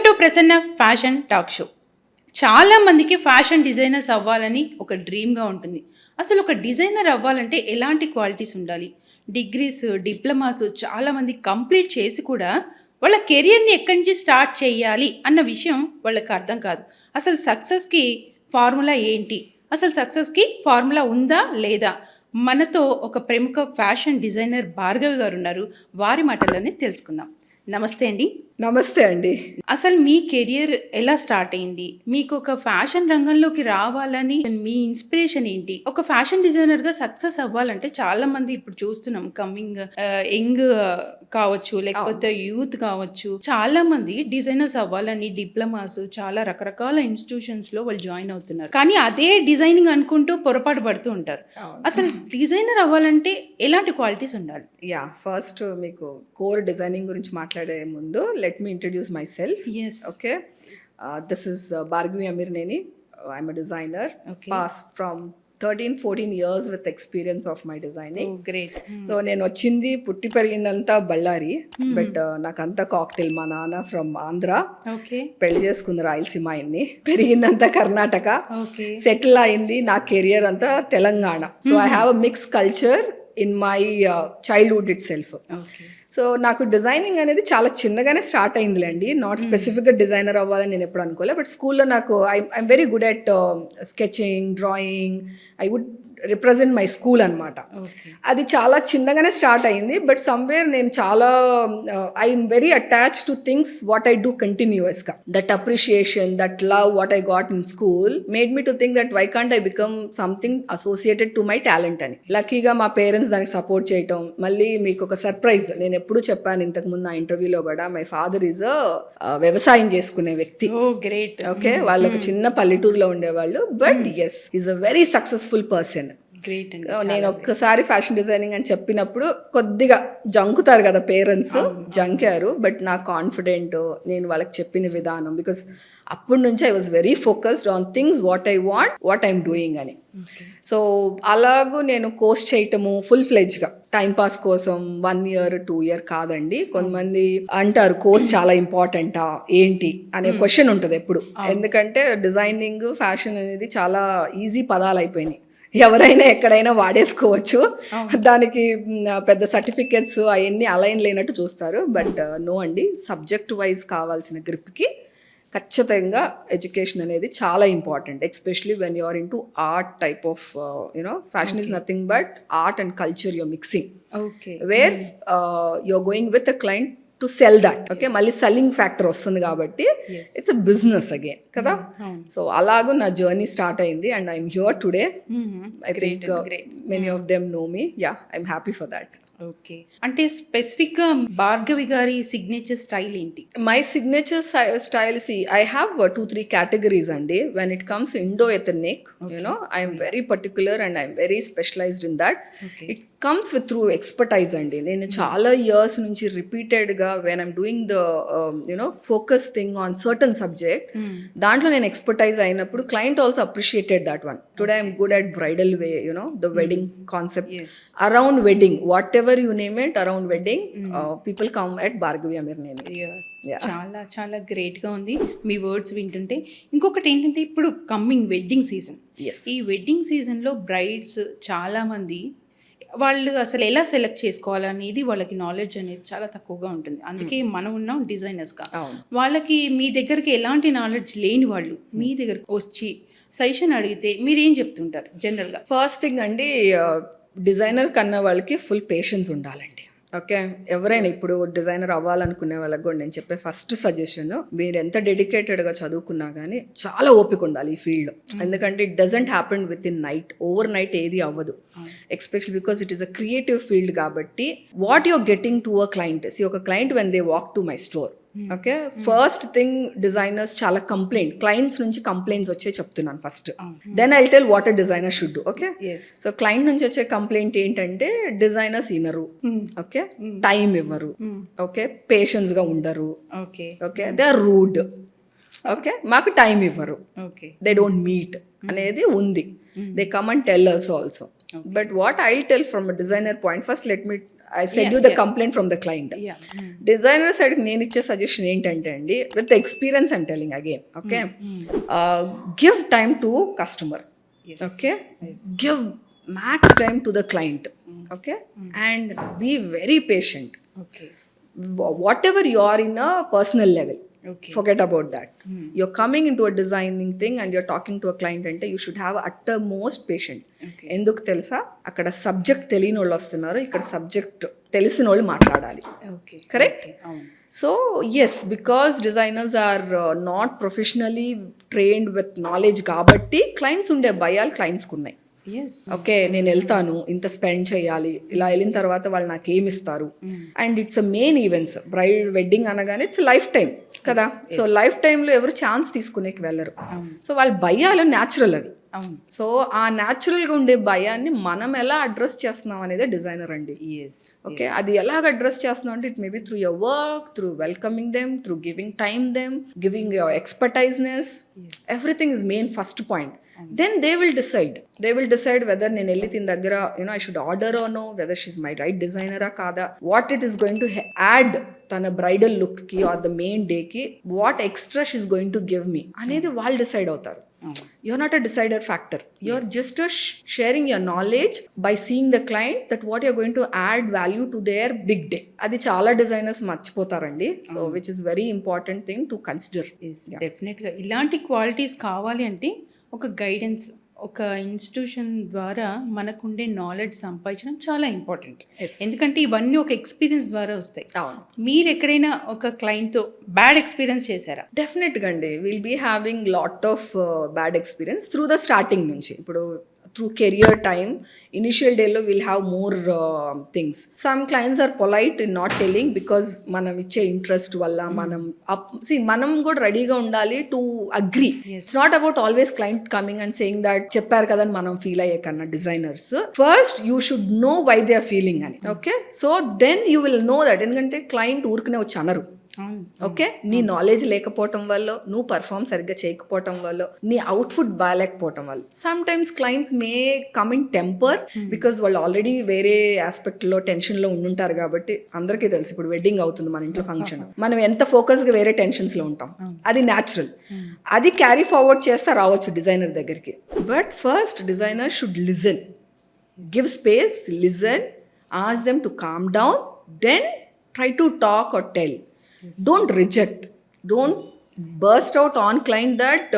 Welcome to Prasanna fashion talk show. చాలా మందికి fashion designers అవ్వాలని ఒక డ్రీమ్గా ఉంటుంది. అసలు ఒక డిజైనర్ అవ్వాలంటే ఎలాంటి క్వాలిటీస్ ఉండాలి? డిగ్రీస్, డిప్లొమాస్ చాలామంది కంప్లీట్ చేసి కూడా వాళ్ళ కెరియర్ని ఎక్కడి నుంచి స్టార్ట్ చేయాలి అన్న విషయం వాళ్ళకి అర్థం కాదు. అసలు సక్సెస్కి ఫార్ములా ఏంటి? అసలు సక్సెస్కి ఫార్ములా ఉందా లేదా? మనతో ఒక ప్రముఖ ఫ్యాషన్ డిజైనర్ భార్గవి గారు ఉన్నారు. వారి మాటల్లోనే తెలుసుకుందాం. నమస్తే అండి. నమస్తే అండి. అసలు మీ కెరియర్ ఎలా స్టార్ట్ అయింది? మీకు ఒక ఫ్యాషన్ రంగంలోకి రావాలని మీ ఇన్స్పిరేషన్ ఏంటి? ఒక ఫ్యాషన్ డిజైనర్గా సక్సెస్ అవ్వాలంటే చాలా మంది ఇప్పుడు చూస్తున్నాం, కమింగ్ యంగ్ కావచ్చు, లేకపోతే యూత్ కావచ్చు, చాలా మంది డిజైనర్స్ అవ్వాలని డిప్లొమాస్ చాలా రకరకాల ఇన్స్టిట్యూషన్స్ లో వాళ్ళు జాయిన్ అవుతున్నారు. కానీ అదే డిజైనింగ్ అనుకుంటూ పొరపాటు పడుతూ ఉంటారు. అసలు డిజైనర్ అవ్వాలంటే ఎలాంటి క్వాలిటీస్ ఉండాలి? ఫస్ట్ మీకు కోర్ డిజైనింగ్ గురించి మాట్లాడే ముందు let me introduce myself. Yes. Okay. This is Bhargavi Amirneni. I'm a designer. Okay. Past from 13-14 years with experience of my designing. Oh, great. So నేను వచ్చింది పుట్టి పెరిగిందంతా బళ్ళారి, బట్ నాకంతా కాక్టైల్. మా నాన్న ఫ్రమ్ ఆంధ్ర, పెళ్లి చేసుకుంది రాయలసీమ ఆయన్ని, పెరిగిందంతా కర్ణాటక, సెటిల్ అయింది. నా కెరియర్ అంతా Telangana. So I have a mix culture in my childhood itself. So నాకు డిజైనింగ్ అనేది చాలా చిన్నగానే స్టార్ట్ అయిందిలేండి. నాట్ స్పెసిఫిక్గా డిజైనర్ అవ్వాలని నేను ఎప్పుడు అనుకోలే, బట్ స్కూల్లో నాకు I'm very good at sketching, drawing. I would represent my school అనమాట. అది చాలా చిన్నగానే స్టార్ట్ అయింది, బట్ సమ్వేర్ నేను చాలా I'm very attach to things what I do కంటిన్యూస్గా. That appreciation, that love what I got in school made me to think that why can't I become something associated to my talent అని. లక్కీగా మా parents దానికి support చేయటం. మళ్ళీ మీకు ఒక surprise, నేను ఎప్పుడు చెప్పాను ఇంతకుముందు నా ఇంటర్వ్యూలో కూడా, మై ఫాదర్ ఈజ్ వ్యవసాయం చేసుకునే వ్యక్తి. ఓకే, వాళ్ళు ఒక చిన్న పల్లెటూరులో ఉండేవాళ్ళు, బట్ ఎస్ is a very successful person. నేను ఒక్కసారి ఫ్యాషన్ డిజైనింగ్ అని చెప్పినప్పుడు కొద్దిగా జంకుతారు కదా పేరెంట్స్, జంకారు. బట్ నా కాన్ఫిడెంట్, నేను వాళ్ళకి చెప్పిన విధానం, బికాస్ అప్పటి నుంచి I was very focused on things what I want, what I'm doing అని. సో అలాగూ నేను కోర్స్ చేయటము ఫుల్ ఫ్లెడ్జ్గా, టైంపాస్ కోసం 1 year 2 year కాదండి. కొంతమంది అంటారు కోర్స్ చాలా ఇంపార్టెంటా ఏంటి అనే క్వశ్చన్ ఉంటుంది ఎప్పుడు. ఎందుకంటే డిజైనింగ్, ఫ్యాషన్ అనేది చాలా ఈజీ పదాలు అయిపోయినాయి, ఎవరైనా ఎక్కడైనా వాడేసుకోవచ్చు. దానికి పెద్ద సర్టిఫికెట్స్ అవన్నీ అలైన్ లేనట్టు చూస్తారు. బట్ నో అండి, సబ్జెక్ట్ వైజ్ కావాల్సిన గ్రిప్కి ఖచ్చితంగా ఎడ్యుకేషన్ అనేది చాలా important, especially when you are into art type of fashion is nothing but art and culture your mixing, where you are going with a client to sell that. Okay, మళ్ళీ selling factor వస్తుంది కాబట్టి it's a business again కదా. So అలాగూ నా journey start అయింది and I'm here today. I think many of them no me. I'm happy for that. Okay, అంటే స్పెసిఫిక్గా భార్గవి గారి సిగ్నేచర్ స్టైల్ ఏంటి? My signature style, I have 2-3 categories అండి. When it comes Indo ethnic, I'm very particular and I'm very specialized in that. It comes with through expertise అండి. నేను చాలా years నుంచి రిపీటెడ్గా when I'm doing the focus thing on certain subject, దాంట్లో నేను expertise అయినప్పుడు client also appreciated that one. Today I'm good at bridal way, the wedding concept around wedding, whatever you name it, around wedding people come at Bhargavi Amirneni. చాలా చాలా గ్రేట్గా ఉంది మీ words వింటుంటే. ఇంకొకటి ఏంటంటే, ఇప్పుడు కమ్మింగ్ వెడ్డింగ్ సీజన్, ఈ wedding సీజన్లో brides చాలామంది వాళ్ళు అసలు ఎలా సెలెక్ట్ చేసుకోవాలనేది వాళ్ళకి నాలెడ్జ్ అనేది చాలా తక్కువగా ఉంటుంది. అందుకే మనం ఉన్నాం డిజైనర్స్గా. వాళ్ళకి మీ దగ్గరికి ఎలాంటి నాలెడ్జ్ లేని వాళ్ళు మీ దగ్గరికి వచ్చి సజెషన్ అడిగితే మీరేం చెప్తుంటారు జనరల్గా? ఫస్ట్ థింగ్ అండి, డిజైనర్ కన్నా వాళ్ళకి ఫుల్ పేషెన్స్ ఉండాలండి. ఓకే, ఎవరైనా ఇప్పుడు డిజైనర్ అవ్వాలనుకునే వాళ్ళకి కూడా నేను చెప్పే ఫస్ట్ సజెషన్, మీరు ఎంత డెడికేటెడ్గా చదువుకున్నా కానీ చాలా ఓపిక ఉండాలి ఈ ఫీల్డ్లో. ఎందుకంటే it doesn't happen within night, overnight ఏది అవ్వదు, especially because it is a creative field. కాబట్టి what you're getting to a client, ఒక client when they walk to my store, okay, first thing designers చాలా clients నుంచి complaints వచ్చే చెప్తున్నాను ఫస్ట్. Then I tell what a designer should do. Okay, so client నుంచి వచ్చే complaint ఏంటంటే designers వినరు, ఓకే, టైం ఇవ్వరు, ఓకే, పేషెన్స్ గా ఉండరు, okay, they are rude, okay, మాకు టైం ఇవ్వరు, దే డోంట్ మీట్ అనేది ఉంది. They come and tell us also. But what I tell from a designer point, first let me I said you the complaint from the client. Designer side నేను ఇచ్చే suggestion ఏంటంటే అండి, with experience and telling again, okay, give time to customer, okay, give max time to the client, okay, and be very patient. Whatever you are in a personal level, forget about that. You're coming into a designing thing and you're talking to a client ante you should have uttermost patient. ఎందుకు తెలుసా, అక్కడ subject తెలియని వాళ్ళు వస్తున్నారు, ఇక్కడ subject తెలిసిన వాళ్ళు మాట్లాడాలి. Correct. So yes, because designers are not professionally trained with knowledge కాబట్టి క్లయింట్స్ ఉండే భయాలు క్లయింట్స్కి ఉన్నాయి. ఓకే, నేను వెళ్తాను, ఇంత స్పెండ్ చేయాలి, ఇలా వెళ్ళిన తర్వాత వాళ్ళు నాకు ఏమి ఇస్తారు. And it's a main events, braid wedding అనగానే ఇట్స్ లైఫ్ టైం కదా. సో లైఫ్ టైంలో ఎవరు ఛాన్స్ తీసుకునేకి వెళ్ళరు. సో వాళ్ళ భయాలు న్యాచురల్ అవి. సో ఆ న్యాచురల్గా ఉండే భయాన్ని మనం ఎలా అడ్రస్ చేస్తున్నాం అనేది డిజైనర్ అండి. ఓకే, అది ఎలాగ అడ్రస్ చేస్తున్నాం అంటే it maybe through your work, through welcoming them, through giving time them, giving your expertiseness, everything is main first point. Then they will decide whether నేను వెళ్ళి తిన దగ్గర I should order or no, whether she's my right designer ఆ కాదా, what it is going to add తన bridal look కి are the main day కి, what extra she's going to give me అనేది వాళ్ళు డిసైడ్ అవుతారు. You're not a decider factor. You're just sharing your knowledge by seeing the client that what you're going to add value to their big day. అది చాలా designers మర్చిపోతారండి. So which is very important thing to consider. డెఫినెట్గా ఇలాంటి qualities కావాలి అంటే ఒక guidance, ఒక institution ద్వారా మనకుండే నాలెడ్జ్ సంపాదించడం చాలా ఇంపార్టెంట్. ఎందుకంటే ఇవన్నీ ఒక ఎక్స్పీరియన్స్ ద్వారా వస్తాయి. మీరు ఎక్కడైనా ఒక క్లయింట్తో బ్యాడ్ ఎక్స్పీరియన్స్ చేశారా? డెఫినెట్గా అండి, will be having lot of bad experience through the starting నుంచి. ఇప్పుడు through career time, initial day lo we'll have more things. Some clients are polite in not telling because manam iche interest valla manam kuda ready ga undali to agree. It's not about always client coming and saying that chepparu kada ani manam feel ayye kanna. Designers first you should know why they are feeling ani, okay, so then you will know that endukante client urkune vachi anaru. Okay, నీ knowledge లేకపోవటం వల్ల, నువ్వు perform సరిగ్గా చేయకపోవటం వల్ల, నీ output బాగాలేకపోవటం వల్ల, some times clients may come in temper because వాళ్ళు ఆల్రెడీ వేరే ఆస్పెక్ట్లో టెన్షన్లో ఉండుంటారు. కాబట్టి అందరికీ తెలుసు, ఇప్పుడు వెడ్డింగ్ అవుతుంది మన ఇంట్లో ఫంక్షన్, మనం ఎంత ఫోకస్గా వేరే టెన్షన్స్లో ఉంటాం, అది న్యాచురల్. అది క్యారీ ఫార్వర్డ్ చేస్తా రావచ్చు డిజైనర్ దగ్గరికి. But first designer should listen, give space, listen, ask them to calm down, then try to talk or tell. Don't reject, don't burst out on client that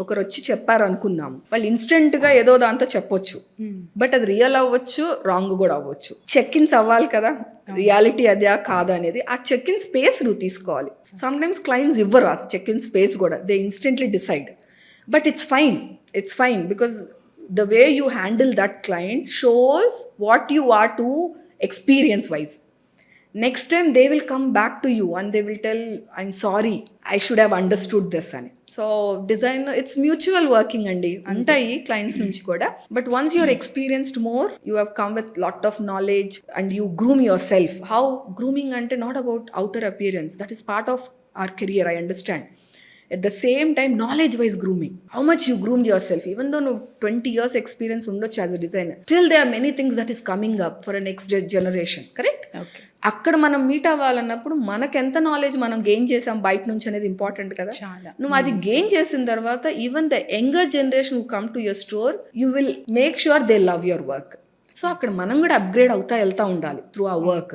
ఒకరు వచ్చి చెప్పారు అనుకుందాం, వాళ్ళు ఇన్స్టెంట్గా ఏదో దాంతో చెప్పొచ్చు, బట్ అది రియల్ అవ్వచ్చు, రాంగ్ కూడా అవ్వచ్చు. చెక్ ఇన్స్ అవ్వాలి కదా, రియాలిటీ అదే కాదా అనేది. ఆ చెక్ ఇన్ స్పేస్ నువ్వు తీసుకోవాలి. సమ్ టైమ్స్ క్లయింట్స్ ఇవ్వరు ఆ చెక్ ఇన్ స్పేస్ కూడా, they instantly decide. But it's fine because the way you handle that client shows what you are to experience wise. Next time they will come back to you and they will tell, I'm sorry, I should have understood this ani. So design, it's mutual working andi antayi clients nunchi kuda. But once you are experienced more, you have come with lot of knowledge and you groom yourself. How grooming ante not about outer appearance, that is part of our career, I understand. At the same time, knowledge wise grooming, how much you groomed yourself. Even though no 20 years experience undochu as a designer, still there are many things that is coming up for a next generation, correct? Okay. అక్కడ మనం meet అవ్వాలన్నప్పుడు మనకు ఎంత knowledge మనం gain చేసాం బయట నుంచి అనేది important కదా. నువ్వు అది గెయిన్ చేసిన తర్వాత even the younger generation who come to your store, you will make sure they love your work. So అక్కడ మనం కూడా అప్గ్రేడ్ వెళ్తా ఉండాలి త్రూ ఆ వర్క్.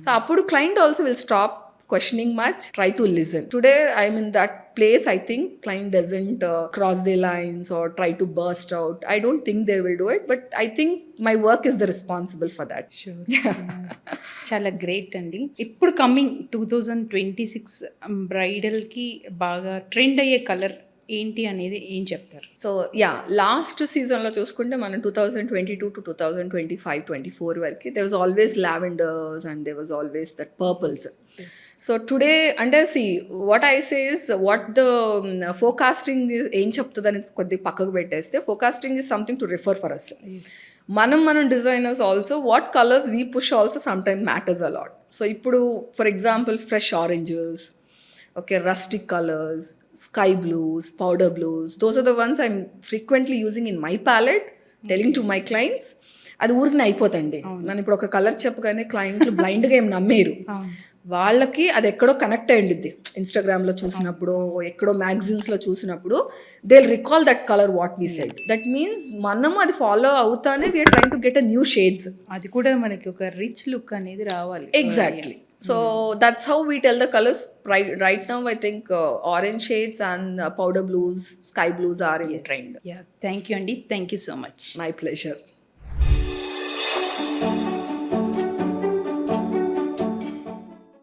సో అప్పుడు client also will stop questioning much, try to listen. Today I'm in that place. I think client doesn't cross their lines or try to burst out. I don't think they will do it, but I think my work is the responsible for that. Sure. చాలా great అండి. ఇప్పుడు coming 2026 bridal కి బాగా trend అయ్యే colour ఏంటి అనేది ఏం చెప్తారు? సో లాస్ట్ సీజన్లో చూసుకుంటే మనం 2022 to 2025-24 వరకు there was always lavenders and there was always that purples. So today అంటే what I say is what the forecasting ఏం చెప్తుందని కొద్దిగా పక్కకు పెట్టేస్తే, forecasting is something to refer for us. మనం designers also what colours we push also some time matters a lot. So ఇప్పుడు for example fresh oranges, okay, rustic colors, sky blues, powder blues, those are the ones I'm frequently using in my palette, telling to my clients. అది ఊరికి అయిపోతండి. మనం ఇప్పుడు ఒక colour చెప్పగానే క్లయింట్లు బ్లైండ్గా ఏం నమ్మేరు. వాళ్ళకి అది ఎక్కడో కనెక్ట్ అయి ఉండిద్ది. ఇన్స్టాగ్రామ్లో చూసినప్పుడు, ఎక్కడో మ్యాగజైన్స్లో చూసినప్పుడు they recall that colour what we said. That means మనం అది ఫాలో అవుతానే we're trying to get a new shades. అది కూడా మనకి ఒక రిచ్ లుక్ అనేది రావాలి. Exactly. So that's how we tell the colors. Right now I think orange shades and powder blues, sky blues are in trend. Yeah, thank you Andy, thank you so much. My pleasure.